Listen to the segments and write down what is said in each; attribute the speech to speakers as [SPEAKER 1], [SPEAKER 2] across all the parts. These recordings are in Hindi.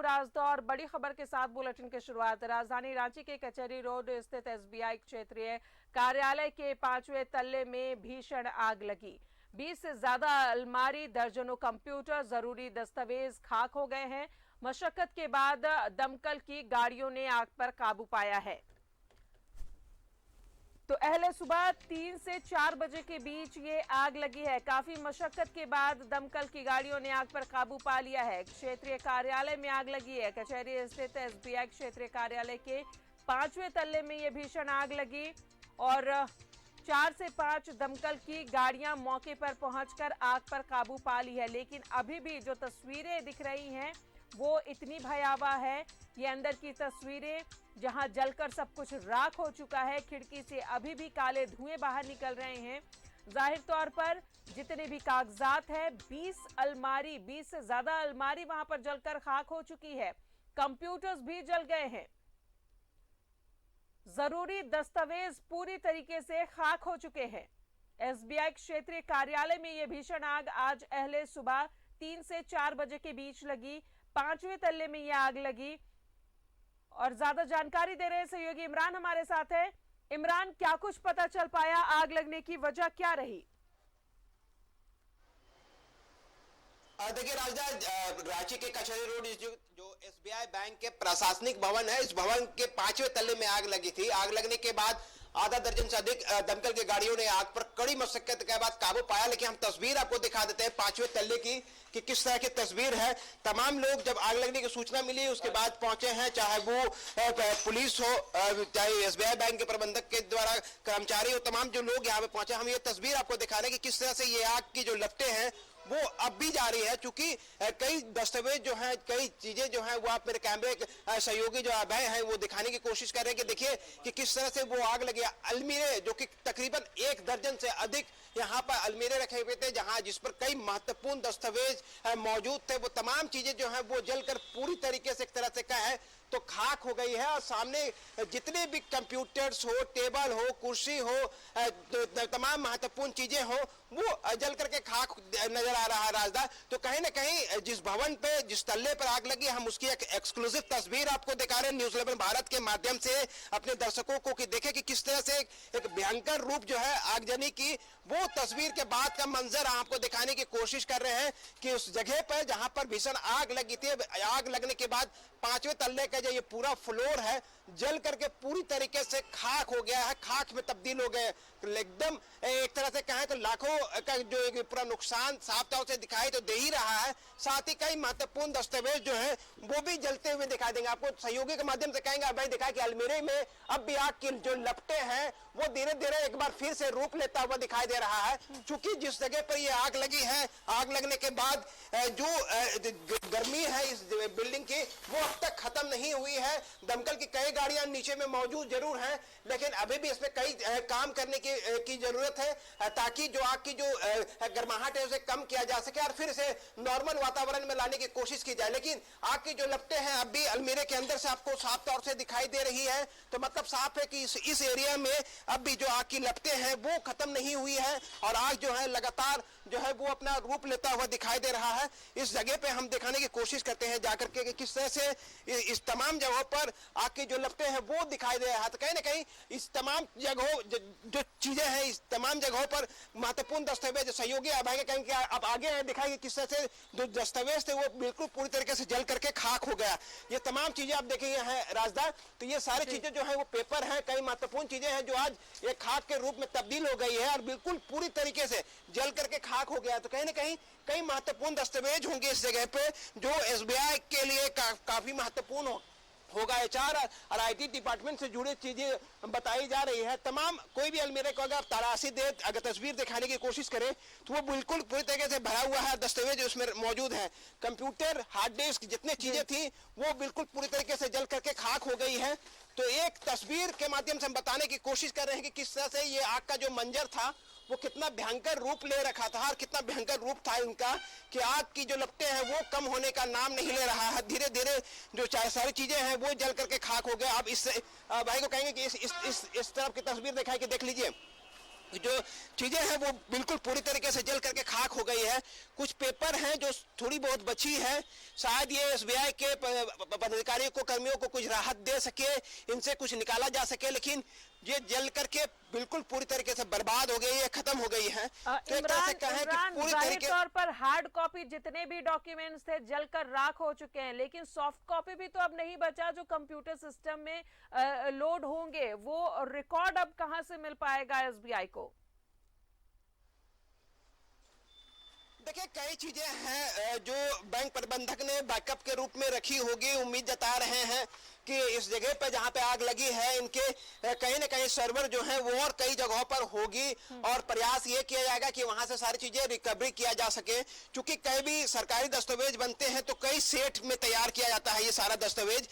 [SPEAKER 1] राजदा और बड़ी खबर के साथ बुलेटिन की शुरुआत। राजधानी रांची के कचहरी रोड स्थित एसबीआई क्षेत्रीय कार्यालय के 5वें तल्ले में भीषण आग लगी। 20 से ज्यादा अलमारी, दर्जनों कंप्यूटर, जरूरी दस्तावेज खाक हो गए हैं। मशक्कत के बाद दमकल की गाड़ियों ने आग पर काबू पाया है। तो अहले सुबह 3 से 4 बजे के बीच ये आग लगी है। काफी मशक्कत के बाद दमकल की गाड़ियों ने आग पर काबू पा लिया है। क्षेत्रीय कार्यालय में आग लगी है। कचहरी स्थित एसबीआई क्षेत्रीय कार्यालय के 5वें तल्ले में ये भीषण आग लगी और 4 से 5 दमकल की गाड़ियां मौके पर पहुंचकर आग पर काबू पा ली है। लेकिन अभी भी जो तस्वीरें दिख रही हैं वो इतनी भयावह है। ये अंदर की तस्वीरें जहां जलकर सब कुछ राख हो चुका है। खिड़की से अभी भी काले धुएं बाहर निकल रहे हैं। जाहिर तौर पर जितने भी कागजात है, 20 से ज्यादा अलमारी वहां पर जलकर खाक हो चुकी है। कंप्यूटर्स भी जल गए हैं। जरूरी दस्तावेज पूरी तरीके से खाक हो चुके हैं। एसबीआई क्षेत्रीय कार्यालय में यह भीषण आग आज अहले सुबह 3 से 4 बजे के बीच लगी। 5वें तल्ले में यह आग लगी और ज्यादा जानकारी दे रहे हैं सहयोगी इमरान हमारे साथ है। इमरान, क्या कुछ पता चल पाया? आग लगने की वजह क्या रही?
[SPEAKER 2] देखिए राजदा, रांची के कचहरी रोड जो एसबीआई बैंक के प्रशासनिक भवन है, इस भवन के 5वें तल्ले में आग लगी थी। आग लगने के बाद आधा दर्जन से अधिक दमकल की गाड़ियों ने आग पर कड़ी मशक्कत के बाद काबू पाया। लेकिन हम तस्वीर आपको दिखा देते हैं 5वें तल्ले की कि किस तरह की तस्वीर है। तमाम लोग जब आग लगने की सूचना मिली उसके बाद पहुंचे हैं, चाहे वो पुलिस हो, चाहे एसबीआई बैंक के प्रबंधक के द्वारा कर्मचारी हो, तमाम जो लोग यहाँ पे पहुंचे। हम ये तस्वीर आपको दिखा रहे हैं कि किस तरह से ये आग की जो लपटें हैं वो अब भी जारी है। चूंकि कई दस्तावेज जो हैं, कई चीजें जो हैं वो आप मेरे कैमरे सहयोगी जो अभय हैं वो दिखाने की कोशिश कर रहे हैं कि देखिए कि किस तरह से वो आग लगी। अलमीरे जो कि तकरीबन 1 दर्जन से अधिक यहाँ पर अलमीरे रखे हुए थे, जहां जिस पर कई महत्वपूर्ण दस्तावेज मौजूद थे, वो तमाम चीजें जो हैं वो जलकर पूरी तरीके से एक तरह से कहें तो खाक हो गई है। और सामने जितने भी कंप्यूटर्स हो, टेबल हो, कुर्सी हो, तमाम महत्वपूर्ण चीजें हो, वो जल करके खाक नजर आ रहा है राजदा। तो कहीं ना कहीं जिस भवन पे, जिस तल्ले पर आग लगी, हम उसकी एक एक्सक्लूसिव तस्वीर आपको दिखा रहे हैं न्यूज़ 11 भारत के माध्यम से अपने दर्शकों को, कि देखें कि किस तरह से एक भयंकर रूप जो है आगजनी की, वो तस्वीर के बाद का मंजर आपको दिखाने की कोशिश कर रहे हैं कि उस जगह पर जहां पर भीषण आग लगी थी, आग लगने के बाद 5वें तल्ले का जो ये पूरा फ्लोर है जल करके पूरी तरीके से खाक हो गया है, खाक में तब्दील हो गए। एकदम एक तरह से कहें तो लाखों का जो एक पूरा नुकसान साफ तौर से दिखाई तो दे ही रहा है। साथ ही कई महत्वपूर्ण दस्तावेज जो है वो भी जलते हुए दिखाई देंगे। आपको सहयोगी के माध्यम से कहेंगे भाई दिखा कि अलमीरे में अब भी आग की जो लपटें हैं वो धीरे धीरे एक बार फिर से रूप लेता हुआ दिखाई दे रहा है। चूंकि जिस जगह पर ये आग लगी है, आग लगने के बाद जो गर्मी है इस बिल्डिंग की वो अब तक खत्म नहीं हुई है। दमकल की कई गाड़ियां नीचे में मौजूद जरूर हैं, लेकिन अभी भी इसमें कई काम करने की जरूरत है ताकि जो आग की जो गर्माहट है उसे कम किया जा सके और फिर से नॉर्मल वातावरण में लाने की कोशिश की जाए। लेकिन आग की जो लपटें हैं अब भी अलमीरे के अंदर से आपको साफ तौर से दिखाई दे रही है। तो मतलब साफ है कि इस एरिया में अब भी जो आग की लपटें हैं वो खत्म नहीं हुई है और आग जो है लगातार जो है वो अपना रूप लेता हुआ दिखाई दे रहा है। इस जगह पे हम दिखाने की कोशिश करते हैं जाकर के कि किस तरह से इस तमाम जगहों पर आग की जो लपटें हैं वो दिखाई दे रहा है। तो कहीं ना कहीं इस तमाम जगहों जो चीजें हैं, इस तमाम जगहों पर महत्वपूर्ण दस्तावेज सहयोगी अभय कहेंगे अब आगे दिखाएंगे किस तरह से जो दस्तावेज थे वो बिल्कुल पूरी तरीके से जल करके खाक हो गया। ये तमाम चीजें आप देखेंगे हैं राजदा, तो ये सारी चीजें जो है वो पेपर है, कई महत्वपूर्ण चीजें हैं जो आज एक खाक के रूप में तब्दील हो गई है और बिल्कुल पूरी तरीके से जल करके खाक हो गया। तो कहीं ना कहीं कई महत्वपूर्ण दस्तावेज होंगे इस जगह पे जो एसबीआई के लिए काफी महत्वपूर्ण होगा। एचआर और आईटी डिपार्टमेंट से जुड़ी चीजें बताई जा रही है। तमाम कोई भी अलमीरे को अगर आप तलाशी दे, अगर तस्वीर दिखाने की कोशिश करें तो वो बिल्कुल पूरी तरीके से भरा हुआ है, दस्तावेज उसमें मौजूद है। कंप्यूटर, हार्ड डिस्क, जितनी चीजें थी वो बिल्कुल पूरी तरीके से जल करके खाक हो गई है। तो एक तस्वीर के माध्यम से हम बताने की कोशिश कर रहे हैं कि किस तरह से ये आग का जो मंजर था वो कितना भयंकर रूप ले रखा था और कितना भयंकर रूप था इनका कि आग की जो लपटें हैं वो कम होने का नाम नहीं ले रहा है। धीरे धीरे जो सारी चीजें हैं वो जल करके खाक हो गए। अब इससे भाई को कहेंगे कि इस तरफ की तस्वीर दिखाई कि देख लीजिए जो चीजें हैं वो बिल्कुल पूरी तरीके से जल करके खाक हो गई है। कुछ पेपर हैं जो थोड़ी बहुत बची है, शायद ये एसबीआई के पदाधिकारियों को, कर्मियों को कुछ राहत दे सके, इनसे कुछ निकाला जा सके, लेकिन ये जल करके बिल्कुल पूरी तरीके से बर्बाद हो गई है, खत्म हो गई है। तो एक तरह से कहें कि पूरी तरीके
[SPEAKER 1] तौर पर हार्ड कॉपी जितने भी डॉक्यूमेंट्स थे जलकर राख हो चुके हैं, लेकिन सॉफ्ट कॉपी भी तो अब नहीं बचा जो कंप्यूटर सिस्टम में लोड होंगे। वो रिकॉर्ड अब कहां से मिल पाएगा एसबीआई को?
[SPEAKER 2] देखिए, कई चीजें हैं जो बैंक प्रबंधक ने बैकअप के रूप में रखी होगी। उम्मीद जता रहे हैं कि इस जगह पे जहां पे आग लगी है इनके कहीं ना कहीं सर्वर जो है वो और कई जगहों पर होगी, और प्रयास ये किया जाएगा कि वहां से सारी चीजें रिकवरी किया जा सके। क्योंकि कई भी सरकारी दस्तावेज बनते हैं तो कई सेट में तैयार किया जाता है। ये सारा दस्तावेज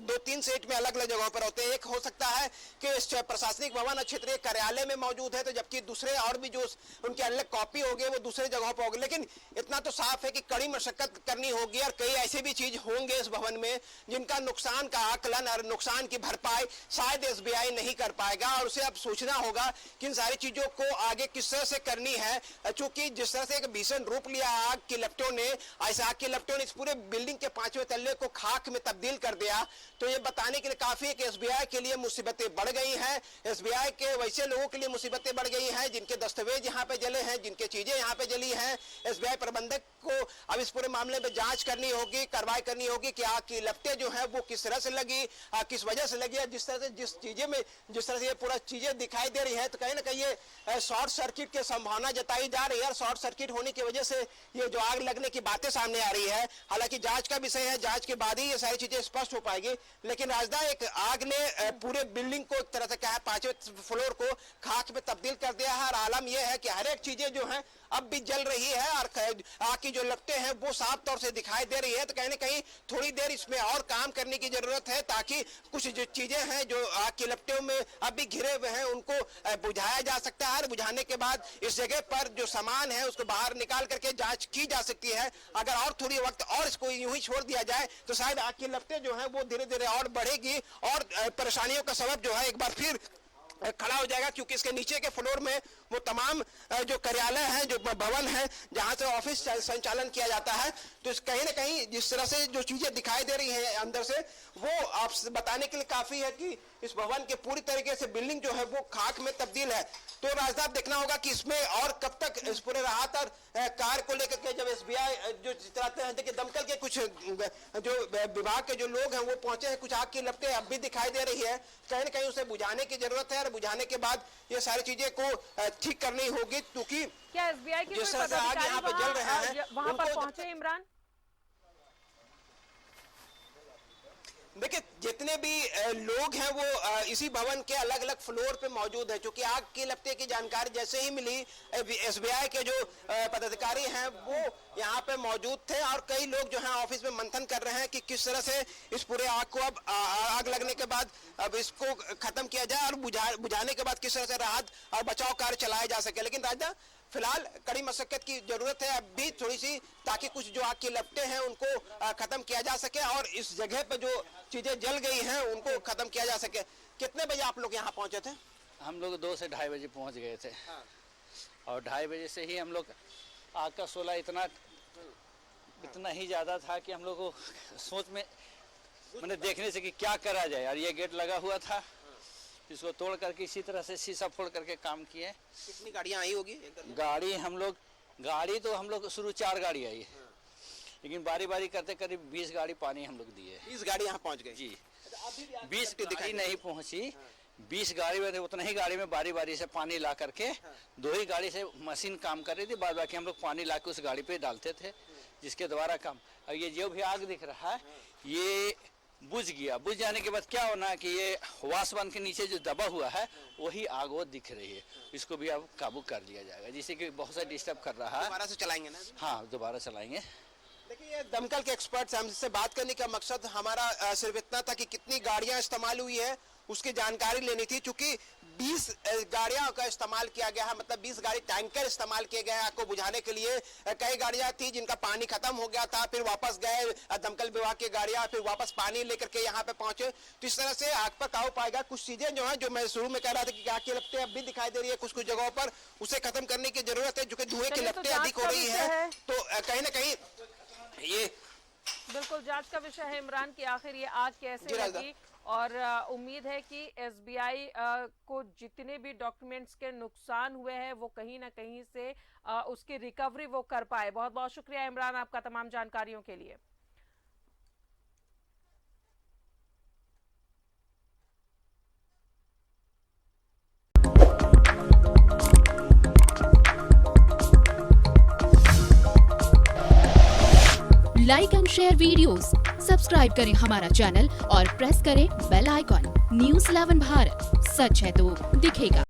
[SPEAKER 2] 2-3 सेट में अलग अलग जगहों पर होते हैं। एक हो सकता है कि प्रशासनिक भवन और क्षेत्रीय कार्यालय में मौजूद है, तो जबकि दूसरे और भी जो उनके अलग कॉपी होगी वो दूसरे जगहों पर होगी। लेकिन इतना तो साफ है कि कड़ी मशक्कत करनी होगी, और कई ऐसे भी चीज होंगे इस भवन में जिनका नुकसान का आकलन और नुकसान की भरपाई शायद एसबीआई नहीं कर पाएगा, और उसे अब सोचना होगा कि इन सारी चीजों को आगे किस तरह से करनी है। चूंकि जिस तरह से एक भीषण रूप लिया आग की लपटों ने, ऐसा आग की लपटों ने इस पूरे बिल्डिंग के 5वें तल्ले को खाक में तब्दील कर दिया, तो ये बताने के लिए काफी है कि एसबीआई के लिए मुसीबतें बढ़ गई हैं। एसबीआई के वैसे लोगों के लिए मुसीबतें बढ़ गई हैं जिनके दस्तावेज यहाँ पे जले हैं, जिनके चीजें यहाँ पे जली हैं। एसबीआई प्रबंधक को अब इस पूरे मामले में जांच करनी होगी, कार्रवाई करनी होगी कि आग की लपटें जो है वो किस तरह से लगी, किस वजह से लगी है। जिस तरह से ये पूरा चीजें दिखाई दे रही है, तो कहीं ना कहीं ये शॉर्ट सर्किट की संभावना जताई जा रही है, और शॉर्ट सर्किट होने की वजह से ये जो आग लगने की बातें सामने आ रही है। हालांकि जांच का विषय है, जांच के बाद ही ये सारी चीजें स्पष्ट हो पाएगी। लेकिन राजदा, एक आग ने पूरे बिल्डिंग को एक तरह से क्या है 5वें फ्लोर को खाक में तब्दील कर दिया है, और आलम यह है कि हर एक चीजें जो है अब भी जल रही है, और आग की जो लपटें हैं वो साफ तौर से दिखाई दे रही है। तो कहीं ना कहीं थोड़ी देर इसमें और काम करने की जरूरत है, ताकि कुछ जो चीजें हैं जो आग की लपटों में अब भी घिरे हुए हैं उनको बुझाया जा सकता है। और बुझाने के बाद इस जगह पर जो सामान है उसको बाहर निकाल करके जांच की जा सकती है। अगर और थोड़ी वक्त और इसको यूं ही छोड़ दिया जाए तो शायद आग की लपटें जो है वो धीरे धीरे और बढ़ेगी, और परेशानियों का सबब जो है एक बार फिर खड़ा हो जाएगा। क्योंकि इसके नीचे के फ्लोर में वो तमाम जो कार्यालय हैं, जो भवन है जहां से ऑफिस संचालन किया जाता है, तो कहीं ना कहीं जिस तरह से जो चीजें दिखाई दे रही हैं अंदर से, वो आप बताने के लिए काफी है कि इस भवन के पूरी तरीके से बिल्डिंग जो है वो खाक में तब्दील है। तो राजदार देखना होगा कि इसमें और कब तक इस पूरे राहत और कार्य को लेकर के जब एसबीआई जो चलाते हैं, देखिए दमकल के कुछ जो विभाग के जो लोग हैं वो पहुंचे हैं, कुछ आग की लपटें अब भी दिखाई दे रही है। कहीं ना कहीं उसे बुझाने की जरूरत है, और बुझाने के बाद ये सारी चीजें को ठीक करनी होगी। क्योंकि
[SPEAKER 1] क्या एसबीआई के
[SPEAKER 2] जिस तरह से आग यहाँ पे जल रहे हैं
[SPEAKER 1] वहां पर पहुंचे इमरान?
[SPEAKER 2] देखिए, जितने भी लोग हैं वो इसी भवन के अलग अलग फ्लोर पे मौजूद है। क्योंकि आग की लपटे की जानकारी जैसे ही मिली, एसबीआई के जो पदाधिकारी हैं वो यहाँ पे मौजूद थे, और कई लोग जो हैं ऑफिस में मंथन कर रहे हैं कि किस तरह से इस पूरे आग को अब आग लगने के बाद अब इसको खत्म किया जाए, और बुझाने के बाद किस तरह से राहत और बचाव कार्य चलाया जा सके। लेकिन राजा, फिलहाल कड़ी मशक्कत की जरूरत है अब भी थोड़ी सी, ताकि कुछ जो आग की लपटें हैं उनको खत्म किया जा सके, और इस जगह पे जो चीजें जल गई हैं उनको खत्म किया जा सके। कितने बजे आप लोग यहाँ पहुंचे थे?
[SPEAKER 3] हम लोग 2 से 2:30 बजे पहुंच गए थे। हाँ। और 2:30 बजे से ही हम लोग आग का शोला इतना ही ज़्यादा था कि हम लोग को सोच में मैंने देखने से कि क्या करा जाए। और ये गेट लगा हुआ था, इसको तोड़ करके इसी तरह से शीशा फोड़ करके काम किए।
[SPEAKER 2] कितनी गाड़ियाँ आई होगी?
[SPEAKER 3] गाड़ी तो हम लोग शुरू 4 गाड़ी आई, लेकिन बारी बारी करते करीब 20 गाड़ी पानी हम लोग दिए।
[SPEAKER 2] 20 गाड़ी यहाँ पहुँच गई?
[SPEAKER 3] जी, 20 गाड़ी नहीं पहुँची, 20 गाड़ी में उतना ही गाड़ी में बारी बारी से पानी ला करके 2 ही गाड़ी से मशीन काम कर रही थी, बाद बाकी हम लोग पानी ला के उस गाड़ी पे डालते थे, जिसके द्वारा काम। और ये जो भी आग दिख रहा है ये बुझ गया। बुझ जाने के बाद क्या होना कि ये वासवन के नीचे जो दबा हुआ है वही आग वो दिख रही है, इसको भी अब काबू कर लिया जाएगा, जिससे कि बहुत सा डिस्टर्ब कर रहा है।
[SPEAKER 2] दोबारा से चलाएंगे ना?
[SPEAKER 3] हाँ, दोबारा चलाएंगे।
[SPEAKER 2] देखिए, दमकल के एक्सपर्ट्स हमसे बात करने का मकसद हमारा सिर्फ इतना था कि कितनी गाड़ियां इस्तेमाल हुई है उसकी जानकारी लेनी थी। चूंकि 20 गाड़ियां का इस्तेमाल किया गया है, मतलब 20 गाड़ी टैंकर इस्तेमाल किए गए हैं आग को बुझाने के लिए। कई गाड़ियां थी जिनका पानी खत्म हो गया था, फिर वापस गए दमकल विभाग की गाड़ियां, फिर वापस पानी लेकर के यहाँ पे पहुंचे। तो इस तरह से आग पर काबू पाएगा। कुछ चीजें जो है, जो मैं शुरू में कह रहा था कि आग की लपटें अब भी दिखाई दे रही है कुछ जगहों पर, उसे खत्म करने की जरूरत है। जो कि धुएं की लपटें अधिक हो रही है, तो कहीं ना कहीं ये
[SPEAKER 1] बिल्कुल जांच का विषय है इमरान की आखिर ये आग कैसे लगी। और उम्मीद है कि एसबीआई को जितने भी डॉक्यूमेंट्स के नुकसान हुए हैं वो कहीं ना कहीं से उसकी रिकवरी वो कर पाए। बहुत बहुत शुक्रिया इमरान आपका तमाम जानकारियों के लिए।
[SPEAKER 4] Like and share videos, subscribe करें हमारा चैनल और प्रेस करें बेल आइकॉन। न्यूज़ 11 भारत, सच है तो दिखेगा।